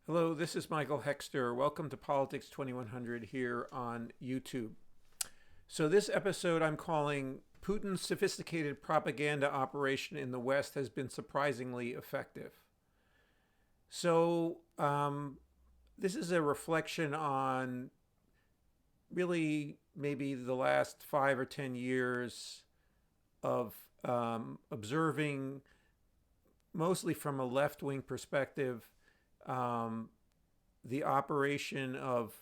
Hello, this is Michael Hexter. Welcome to Politics 2100 here on YouTube. So, this episode I'm calling Putin's Sophisticated Propaganda Operation in the West has been surprisingly effective. So, this is a reflection on really maybe the last 5 or 10 years of observing, mostly from a left wing perspective, um, the operation of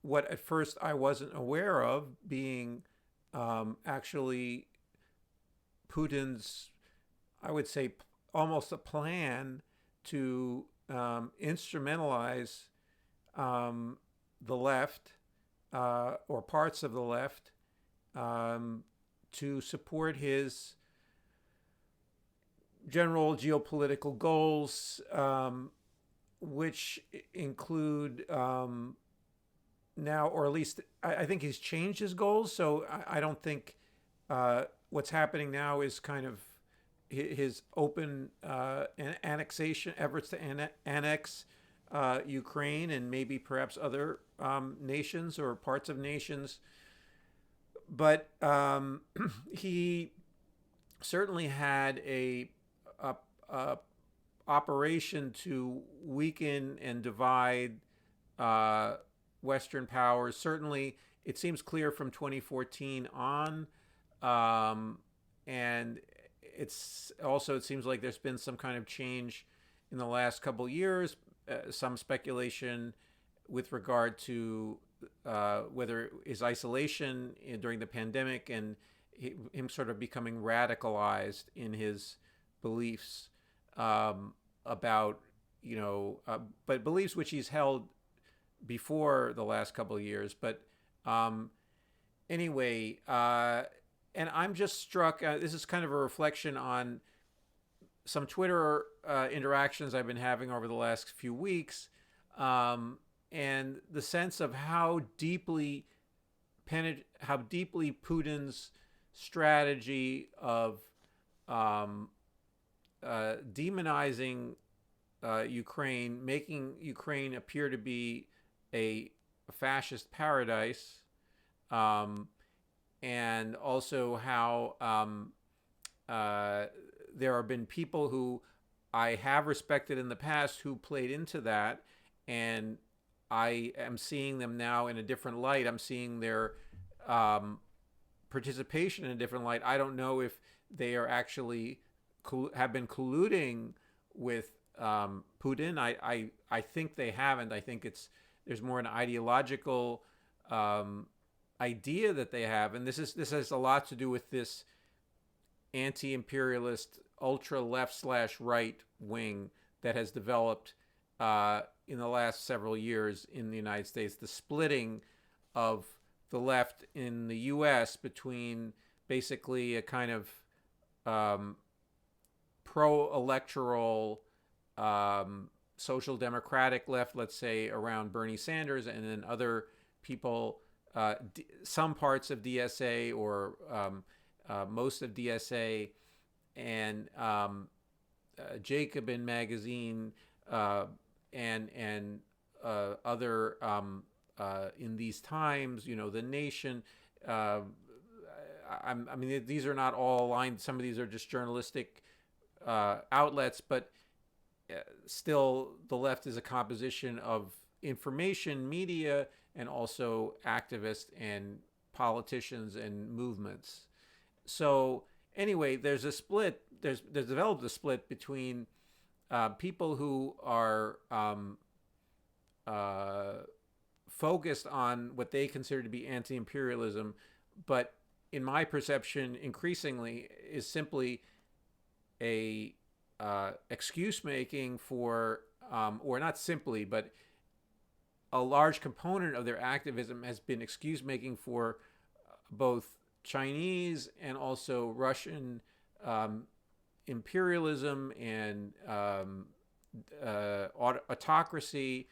what at first I wasn't aware of being actually Putin's, I would say, almost a plan to instrumentalize the left or parts of the left to support his general geopolitical goals, which include now, or at least I think he's changed his goals. So I don't think what's happening now is kind of his open annexation efforts to annex Ukraine and maybe perhaps other nations or parts of nations. But he certainly had a operation to weaken and divide Western powers. Certainly, it seems clear from 2014 on, and it seems like there's been some kind of change in the last couple of years. Some speculation with regard to whether his isolation during the pandemic and him sort of becoming radicalized in his beliefs about, but beliefs which he's held before the last couple of years. But anyway, and I'm just struck. This is kind of a reflection on some Twitter interactions I've been having over the last few weeks, and the sense of how deeply Putin's strategy of demonizing Ukraine, making Ukraine appear to be a fascist paradise, and also how there have been people who I have respected in the past who played into that, and I am seeing them now in a different light. I'm seeing their participation in a different light. I don't know if they are actually have been colluding with Putin. I think they haven't. I think there's more an ideological idea that they have, and this has a lot to do with this anti-imperialist ultra left / right wing that has developed in the last several years in the United States. The splitting of the left in the U.S. between basically a kind of pro-electoral social democratic left, let's say around Bernie Sanders, and then other people, some parts of DSA or most of DSA, and Jacobin magazine, and other in these times, the Nation. I mean, these are not all aligned. Some of these are just journalistic outlets, but still, the left is a composition of information, media, and also activists and politicians and movements. So anyway, there's a split. There's developed a split between people who are focused on what they consider to be anti-imperialism, but in my perception, increasingly is simply a excuse making for, or not simply, but a large component of their activism has been excuse making for both Chinese and also Russian imperialism and autocracy,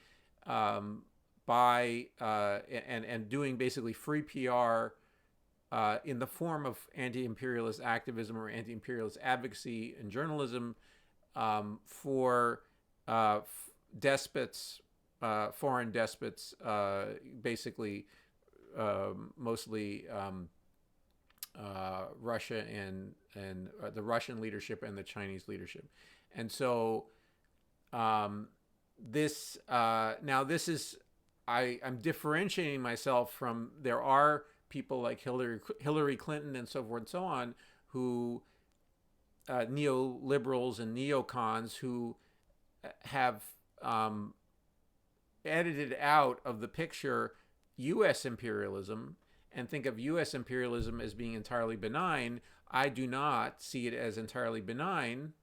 by and doing basically free PR in the form of anti-imperialist activism or anti-imperialist advocacy and journalism, for despots, foreign despots, basically mostly Russia and the Russian leadership and the Chinese leadership, and so this is I'm differentiating myself from there are people like Hillary Clinton and so forth and so on who neoliberals and neocons who have edited out of the picture U.S. imperialism and think of U.S. imperialism as being entirely benign. I do not see it as entirely benign,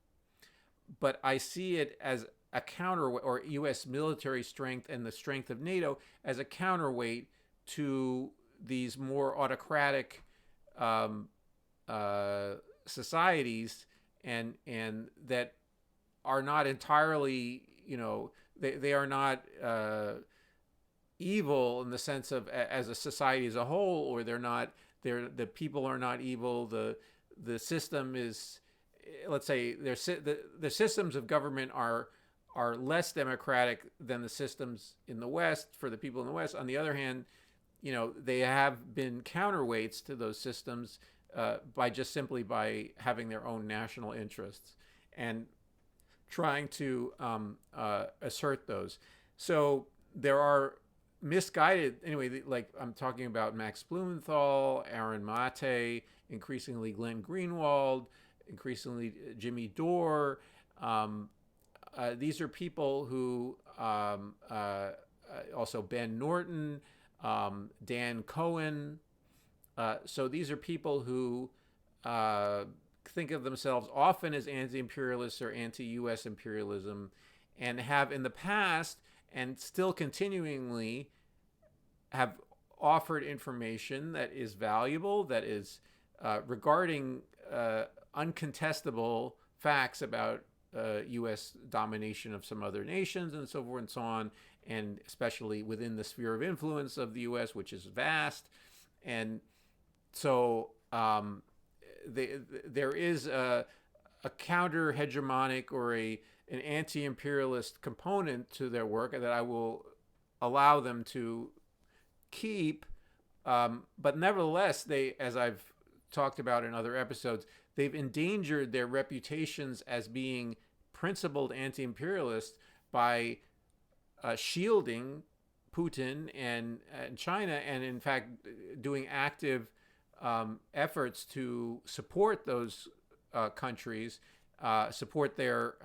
but I see it as a counter, or U.S. military strength and the strength of NATO as a counterweight to these more autocratic societies, and that are not entirely, they are not evil in the sense of as a society as a whole, or the people are not evil. The system is, let's say, the systems of government are less democratic than the systems in the West for the people in the West. On the other hand, they have been counterweights to those systems simply by having their own national interests and trying to assert those. So there are misguided, anyway, like I'm talking about Max Blumenthal, Aaron Mate, increasingly Glenn Greenwald, increasingly Jimmy Dore. These are people who, also Ben Norton, Dan Cohen. So these are people who think of themselves often as anti-imperialists or anti-U.S. imperialism, and have in the past and still continuingly have offered information that is valuable, that is regarding uncontestable facts about U.S. domination of some other nations and so forth and so on, and especially within the sphere of influence of the U.S., which is vast. And so there is a counter-hegemonic or an anti-imperialist component to their work that I will allow them to keep. But nevertheless, they, as I've talked about in other episodes, they've endangered their reputations as being principled anti-imperialists by shielding Putin and China, and in fact doing active efforts to support those countries, support their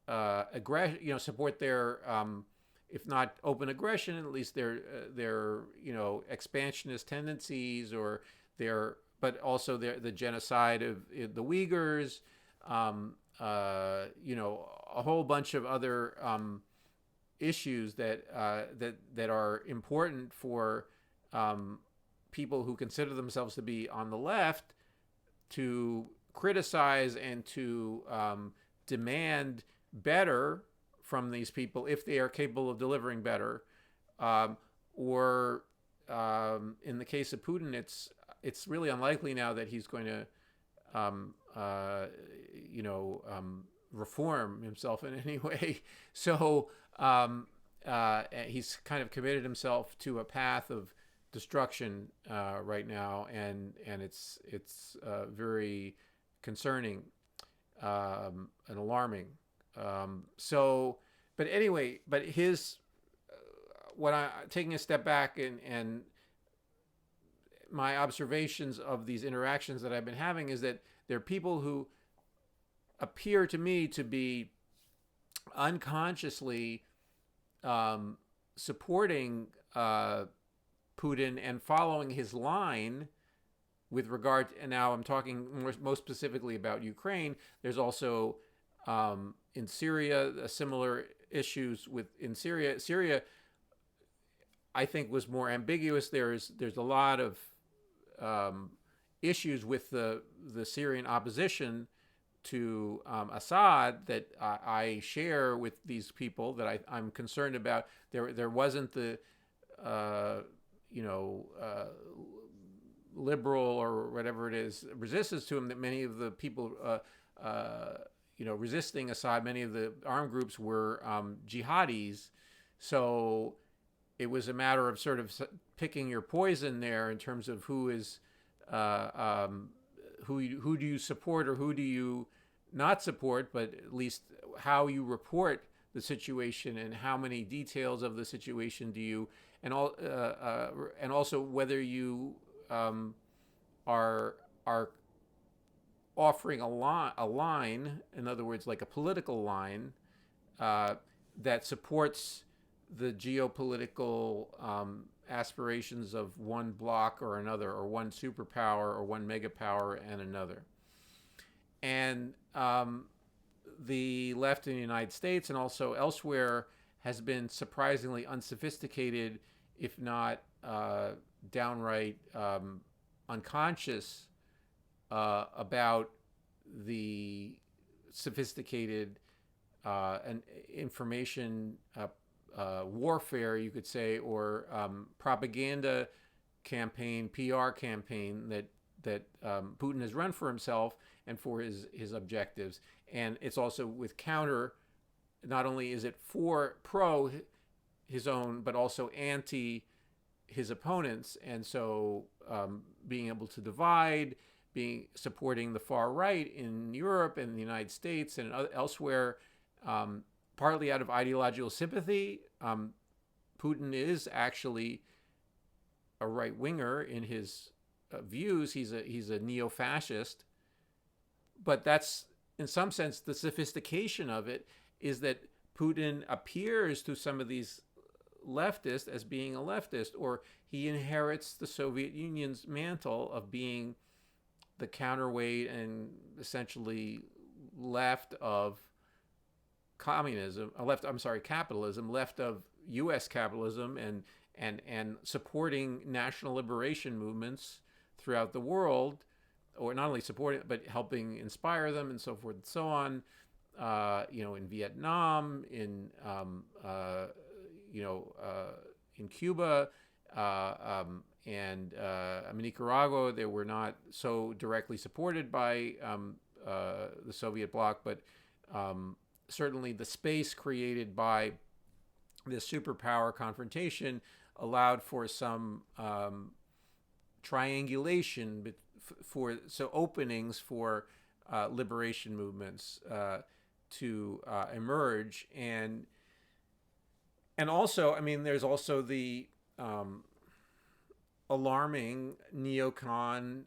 aggression, support their if not open aggression, at least their expansionist tendencies, or but also the genocide of the Uyghurs, a whole bunch of other issues that are important for people who consider themselves to be on the left to criticize and to demand better from these people if they are capable of delivering better, or in the case of Putin, it's really unlikely now that he's going to reform himself in any way. So he's kind of committed himself to a path of destruction right now, and it's very concerning and alarming. But anyway, his what I taking a step back and my observations of these interactions that I've been having is that there are people who appear to me to be unconsciously supporting Putin and following his line with regard to, and now I'm talking most specifically about Ukraine. There's also in Syria similar issues in Syria. Syria, I think, was more ambiguous. There's a lot of issues with the Syrian opposition to Assad that I share with these people that I'm concerned about. There wasn't the liberal or whatever it is resistance to him that many of the people resisting Assad, many of the armed groups were jihadis. So it was a matter of sort of picking your poison there in terms of who is who do you support or who do you not support, but at least how you report the situation and how many details of the situation do you, and also whether you are offering a line, in other words, like a political line that supports the geopolitical aspirations of one bloc or another, or one superpower or one megapower and another. And the left in the United States and also elsewhere has been surprisingly unsophisticated, if not downright unconscious about the sophisticated and information warfare, you could say, or propaganda campaign, PR campaign that Putin has run for himself and for his objectives. And it's also with counter, not only is it pro his own, but also anti his opponents. And so being able to divide, supporting the far right in Europe and the United States and elsewhere, partly out of ideological sympathy. Putin is actually a right winger in his views. He's a neo-fascist, but that's in some sense the sophistication of it, is that Putin appears to some of these leftists as being a leftist, or he inherits the Soviet Union's mantle of being the counterweight and essentially left of capitalism, left of U.S. capitalism, and supporting national liberation movements throughout the world, or not only supporting but helping inspire them and so forth and so on. In Vietnam, in Cuba, and Nicaragua, they were not so directly supported by the Soviet bloc, but certainly the space created by this superpower confrontation allowed for some triangulation, openings for liberation movements to emerge, and also, there's also the alarming neocon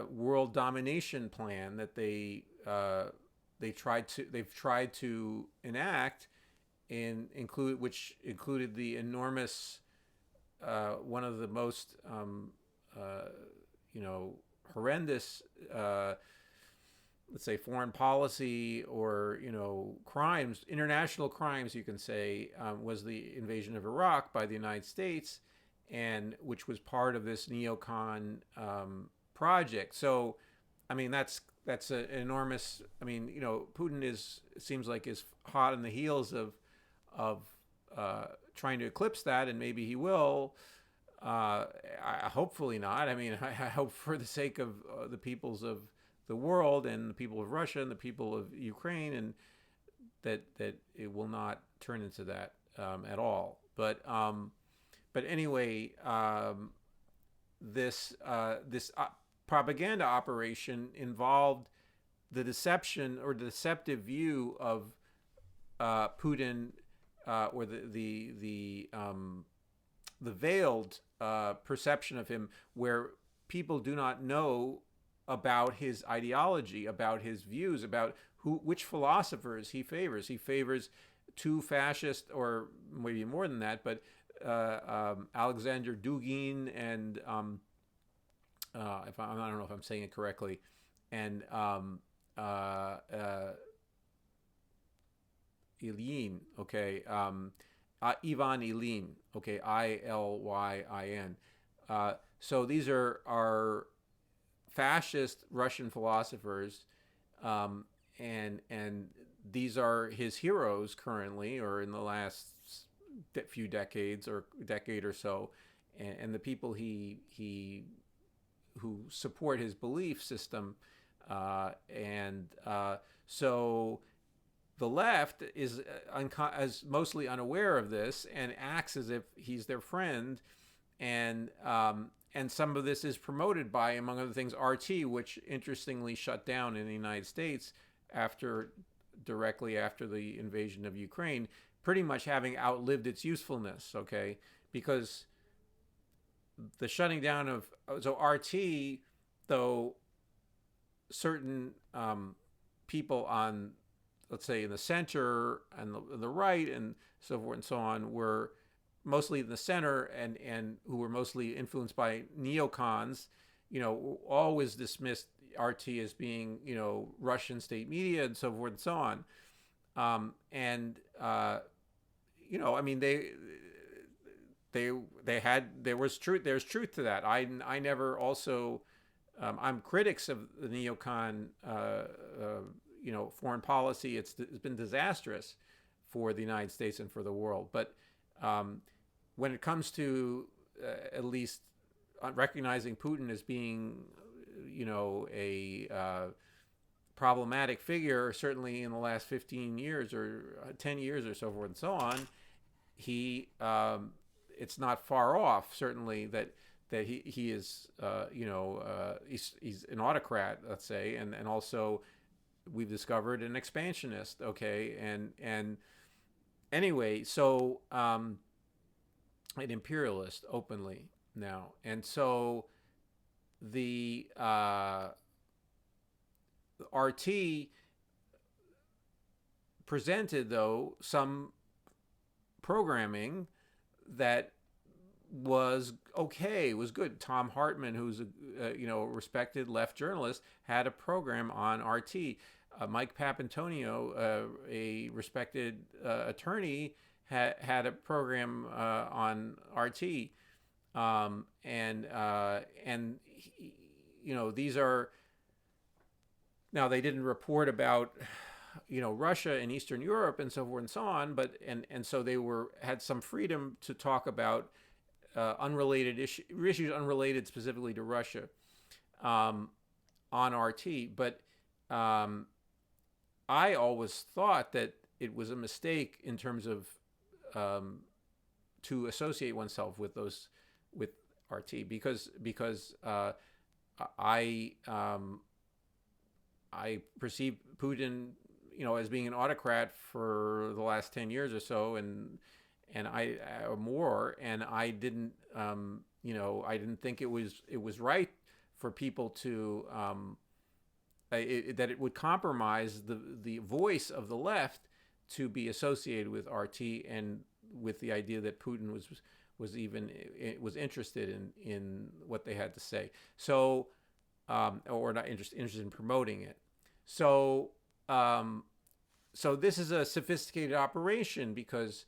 world domination plan that they've tried to enact, which included the enormous one of the most horrendous let's say foreign policy or crimes, international crimes, you can say, was the invasion of Iraq by the United States, and which was part of this neocon project. So, that's an enormous. Putin seems like is hot on the heels of trying to eclipse that, and maybe he will. Hopefully not. I hope for the sake of the peoples of the world and the people of Russia and the people of Ukraine, and that it will not turn into that at all. But anyway, this propaganda operation involved the deception or the deceptive view of Putin, or the veiled perception of him, where people do not know about his ideology, about his views, about which philosophers he favors. He favors two fascist, or maybe more than that, but Alexander Dugin and I don't know if I'm saying it correctly, and Ilyin, okay, Ivan Ilyin, okay, Ilyin. So these are fascist Russian philosophers, and these are his heroes currently, or in the last few decades or decade or so, and the people who support his belief system, and so the left is as mostly unaware of this and acts as if he's their friend, and some of this is promoted by, among other things, RT, which interestingly shut down in the United States directly after the invasion of Ukraine, pretty much having outlived its usefulness. Okay, because the shutting down of RT, though certain people on, let's say, in the center and the right and so forth and so on were mostly in the center, and who were mostly influenced by neocons, always dismissed RT as being, Russian state media and so forth and so on. I mean, there's truth to that. I never also, I'm critics of the neocon, foreign policy. It's been disastrous for the United States and for the world. But when it comes to at least recognizing Putin as being, a problematic figure, certainly in the last 15 years or 10 years or so forth and so on, it's not far off, certainly, that he is, he's an autocrat, let's say, and also we've discovered an expansionist. Okay, and anyway, so an imperialist openly now, and so the RT presented, though, some programming that was okay, was good. Tom Hartman, who's a respected left journalist, had a program on RT. Mike Papantonio, a respected attorney, had a program on RT, and these are, now they didn't report about Russia and Eastern Europe and so forth and so on, but and so they had some freedom to talk about unrelated issues unrelated specifically to Russia on RT. But I always thought that it was a mistake in terms of to associate oneself with RT, because I perceive Putin, as being an autocrat for the last 10 years or so, and I or more, and I didn't, I didn't think it was right for people to that it would compromise the voice of the left to be associated with RT, and with the idea that Putin was interested in what they had to say. So, or not interested in promoting it. So, so this is a sophisticated operation because,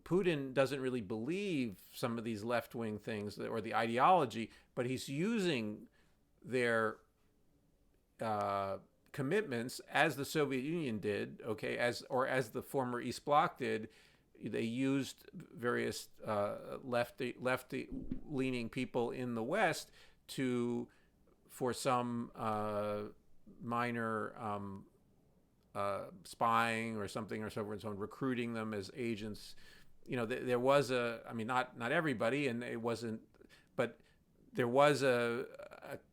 Putin doesn't really believe some of these left-wing things or the ideology, but he's using their commitments, as the Soviet Union did, okay, as the former East Bloc did. They used various lefty-leaning people in the West for some minor spying or something or so forth and so on, recruiting them as agents. There was not everybody, and it wasn't, but there was a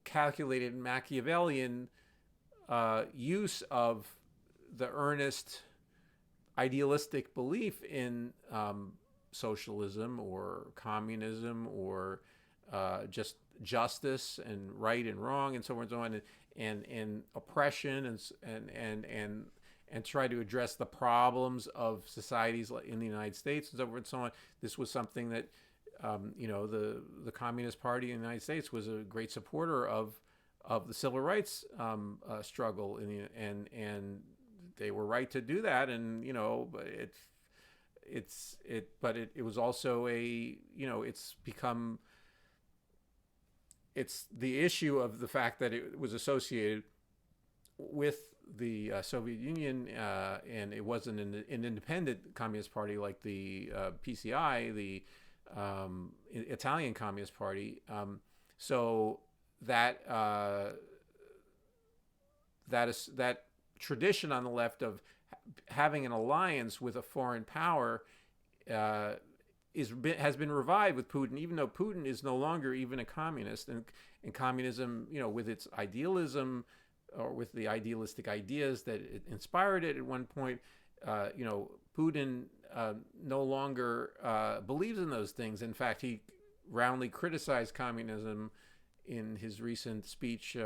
calculated Machiavellian use of the earnest idealistic belief in socialism or communism or just justice and right and wrong and so on and so on, and oppression and try to address the problems of societies in the United States and so forth and so on. This was something that the Communist Party in the United States was a great supporter of the civil rights struggle and they were right to do that, and but it was also it's the issue of the fact that it was associated with the Soviet Union, and it wasn't an independent communist party like the PCI, the Italian Communist Party. So that that tradition on the left of having an alliance with a foreign power uh, has been revived with Putin, even though Putin is no longer even a communist, and communism, with its idealism or with the idealistic ideas that it inspired it at one point, Putin no longer believes in those things. In fact, he roundly criticized communism in his recent speech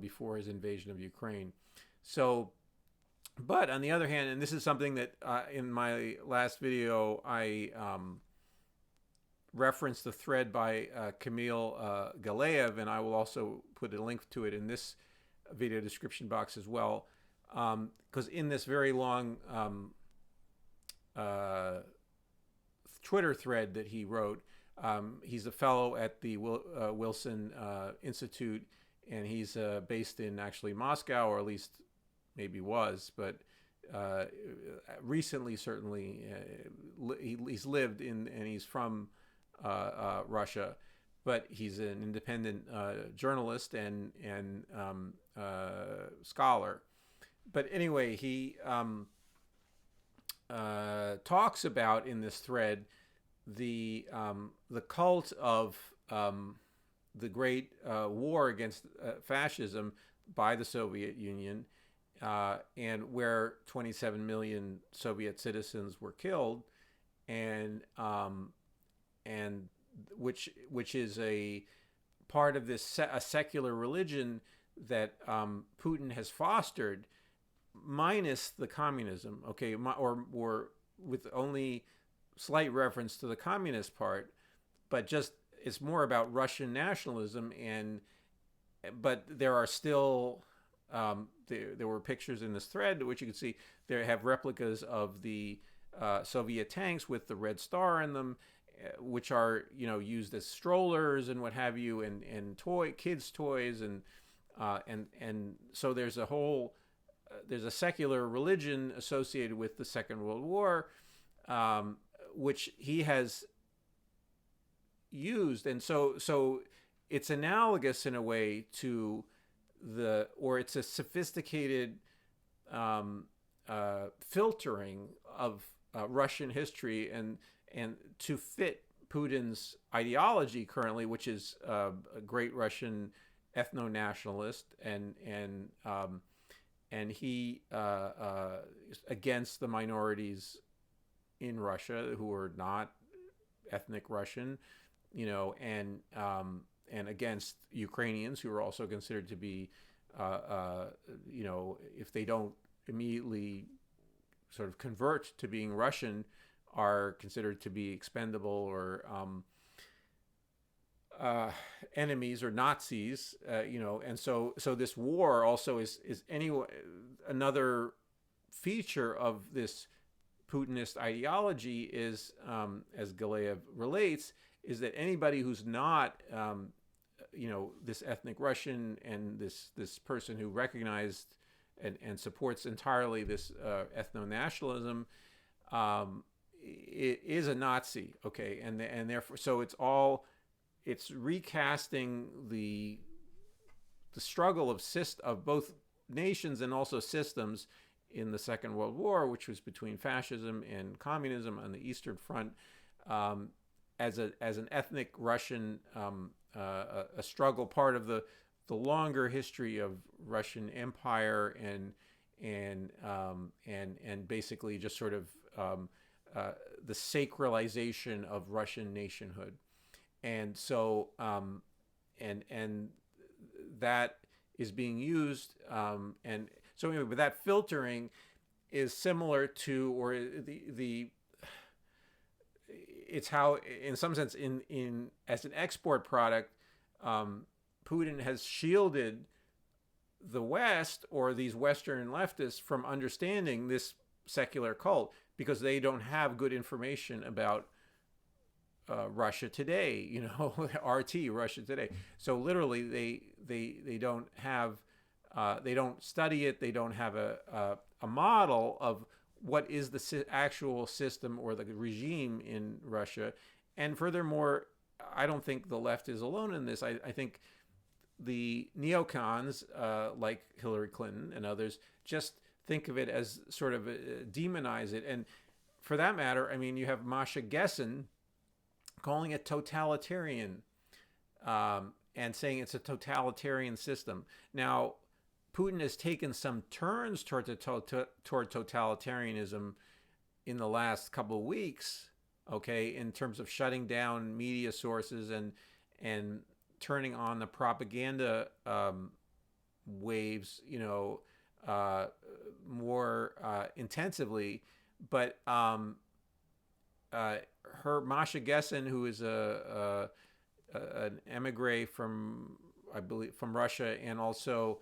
before his invasion of Ukraine. So, but on the other hand, and this is something that in my last video I referenced the thread by Kamil Galeev, and I will also put a link to it in this video description box as well, because in this very long Twitter thread that he wrote, he's a fellow at the Wilson Institute, and he's based in actually Moscow, or at least maybe was, but recently certainly he's lived in, and he's from Russia, but he's an independent journalist and scholar. But anyway, he talks about in this thread the cult of the great war against fascism by the Soviet Union, and where 27 million Soviet citizens were killed, and which is a part of this a secular religion that Putin has fostered, minus the communism, okay, or with only slight reference to the communist part, but just it's more about Russian nationalism. But there are still there were pictures in this thread which you can see. They have replicas of the Soviet tanks with the red star in them, which are used as strollers and what have you, and kids toys, and so there's a whole there's a secular religion associated with the Second World War, which he has used, and so it's analogous in a way to it's a sophisticated filtering of Russian history and to fit Putin's ideology currently, which is a great Russian ethno-nationalist, and he against the minorities in Russia who are not ethnic Russian, and against Ukrainians who are also considered to be, if they don't immediately sort of convert to being Russian, are considered to be expendable or enemies or Nazis, and so this war also is anyway another feature of this Putinist ideology is, as Galeev relates, is that anybody who's not this ethnic Russian and this person who recognized and supports entirely this ethno-nationalism, it is a Nazi, okay, and therefore, so it's recasting the struggle of both nations and also systems in the Second World War, which was between fascism and communism on the Eastern Front, as an ethnic Russian a struggle, part of the longer history of Russian Empire and basically just sort of the sacralization of Russian nationhood, and so and that is being used, and so anyway, but that filtering is similar to, or it's how, in some sense, in as an export product, Putin has shielded the West or these Western leftists from understanding this secular cult because they don't have good information about Russia today, RT, Russia today. So literally, they don't have, they don't study it. They don't have a model of what is the actual system or the regime in Russia. And furthermore, I don't think the left is alone in this. I think the neocons, like Hillary Clinton and others, just think of it as sort of demonize it. And for that matter, I mean, you have Masha Gessen calling it totalitarian, and saying it's a totalitarian system. Now, Putin has taken some turns toward totalitarianism in the last couple of weeks, okay, in terms of shutting down media sources and turning on the propaganda waves, more intensively. But her Masha Gessen, who is an emigre from, I believe, from Russia, and also,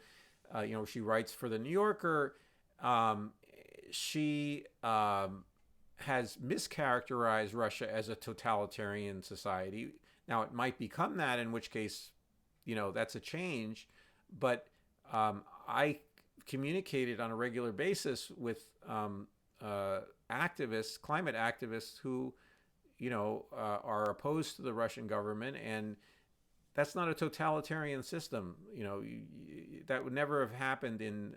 she writes for the New Yorker. She has mischaracterized Russia as a totalitarian society. Now, it might become that, in which case, that's a change. But I communicated on a regular basis with activists, climate activists, who, are opposed to the Russian government, and that's not a totalitarian system. That would never have happened in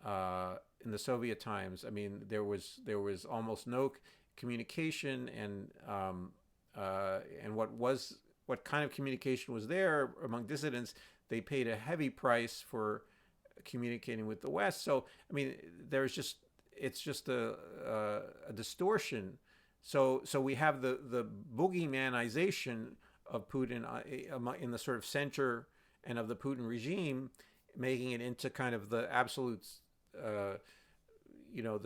the Soviet times. I mean, there was almost no communication, and what kind of communication was there among dissidents, they paid a heavy price for communicating with the West. So, I mean, it's just a distortion. So we have the boogeymanization of Putin in the sort of center and of the Putin regime, making it into kind of the absolute, the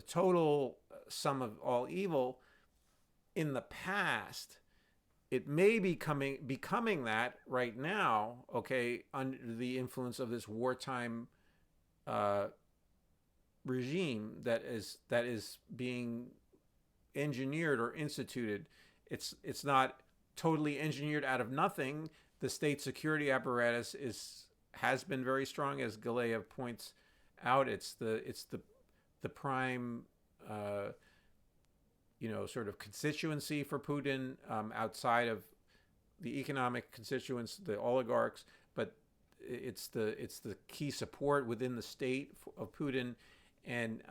total sum of all evil. In the past, it may be becoming that right now, okay, under the influence of this wartime regime that is being engineered or instituted. It's not totally engineered out of nothing. The state security apparatus has been very strong, as Galeev points out. It's the prime sort of constituency for Putin, outside of the economic constituents, the oligarchs, but it's the key support within the state of Putin, and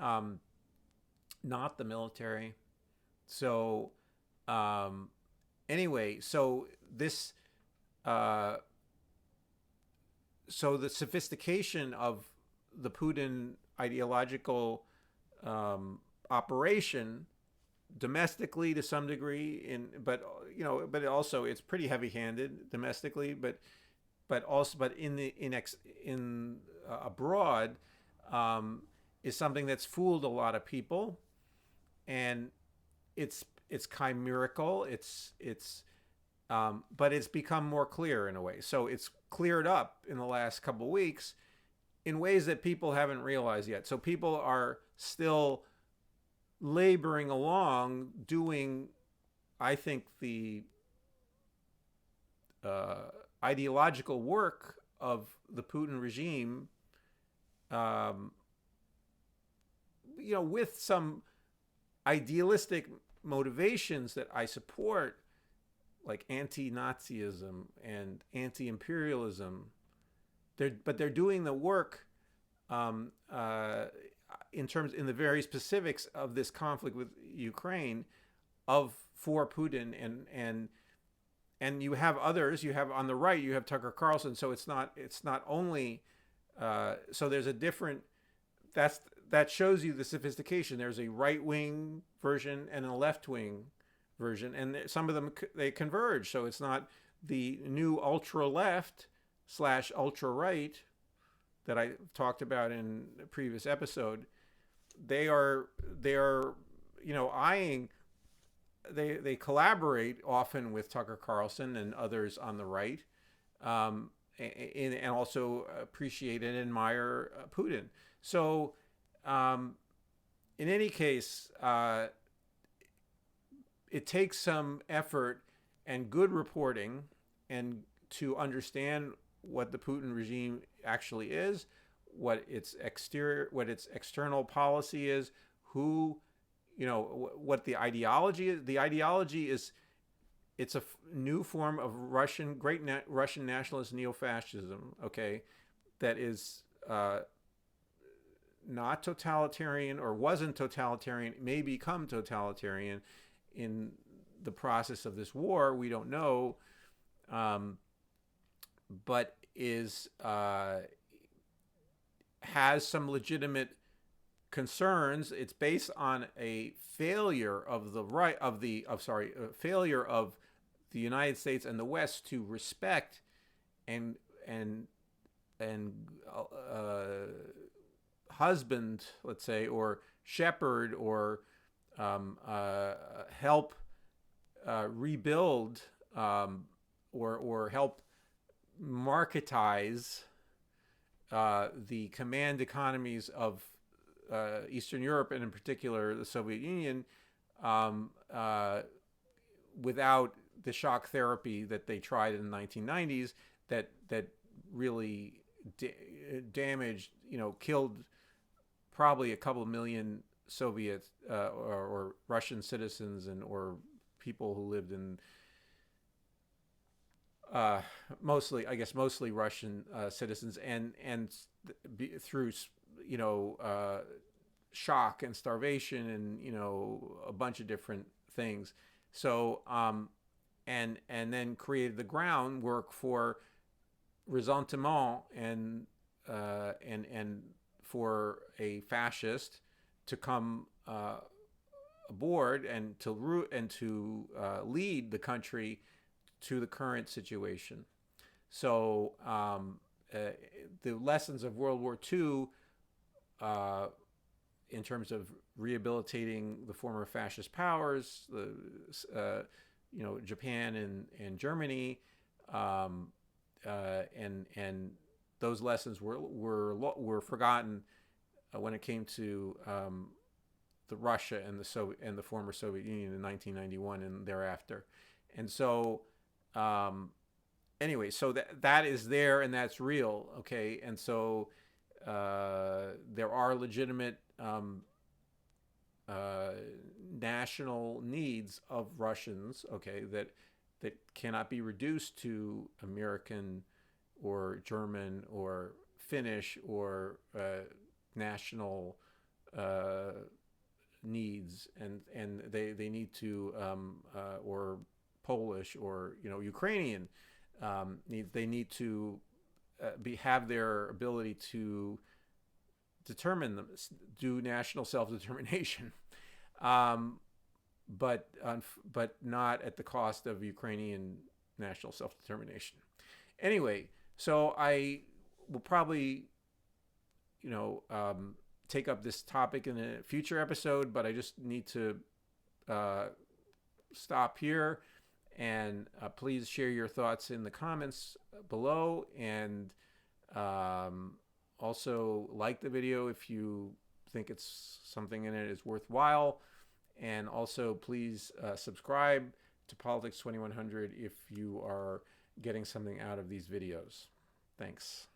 not the military. So anyway, so this so the sophistication of the Putin ideological operation domestically to some degree, but also it's pretty heavy-handed domestically, but in abroad, is something that's fooled a lot of people, and it's chimerical. But it's become more clear in a way. So it's cleared up in the last couple of weeks in ways that people haven't realized yet. So people are still laboring along, doing, I think, the ideological work of the Putin regime, with some idealistic motivations that I support, like anti-Nazism and anti-imperialism. But they're doing the work in the very specifics of this conflict with Ukraine, for Putin, and you have others. You have on the right, you have Tucker Carlson. So it's not only so there's a different. That shows you the sophistication. There's a right-wing version and a left-wing version, and some of them, they converge. So it's not the new ultra-left / ultra-right that I talked about in a previous episode. They are eyeing. They collaborate often with Tucker Carlson and others on the right, and also appreciate and admire Putin. So, in any case, it takes some effort and good reporting, and to understand what the Putin regime actually is, what its external policy is, what the ideology is. The ideology is it's a new form of Russian nationalist neo-fascism. Okay, that is not totalitarian or wasn't totalitarian, may become totalitarian in the process of this war. We don't know, but is has some legitimate concerns. It's based on a failure of failure of the United States and the West to respect and and husband, let's say, or shepherd, or help rebuild, or help marketize the command economies of Eastern Europe, and in particular the Soviet Union, without the shock therapy that they tried in the 1990s, that really damaged, killed probably a couple million Soviet or Russian citizens, or people who lived in mostly Russian citizens, and through shock and starvation, and a bunch of different things. So and then created the groundwork for ressentiment and for a fascist to come aboard and to lead the country to the current situation. So the lessons of World War II, in terms of rehabilitating the former fascist powers, Japan and Germany, and those lessons were forgotten when it came to the Russia and the former Soviet Union in 1991 and thereafter. And so anyway, so that is there, and that's real. Okay, and so there are legitimate national needs of Russians, okay, that cannot be reduced to American or German or Finnish or national needs, and they need to or Polish or Ukrainian needs. They need to have their ability to determine them, do national self-determination, but not at the cost of Ukrainian national self-determination. Anyway, so I will probably take up this topic in a future episode, but I just need to stop here. And please share your thoughts in the comments below, and also like the video if you think it's something in it is worthwhile. And also please subscribe to Politics 2100 if you are getting something out of these videos. Thanks.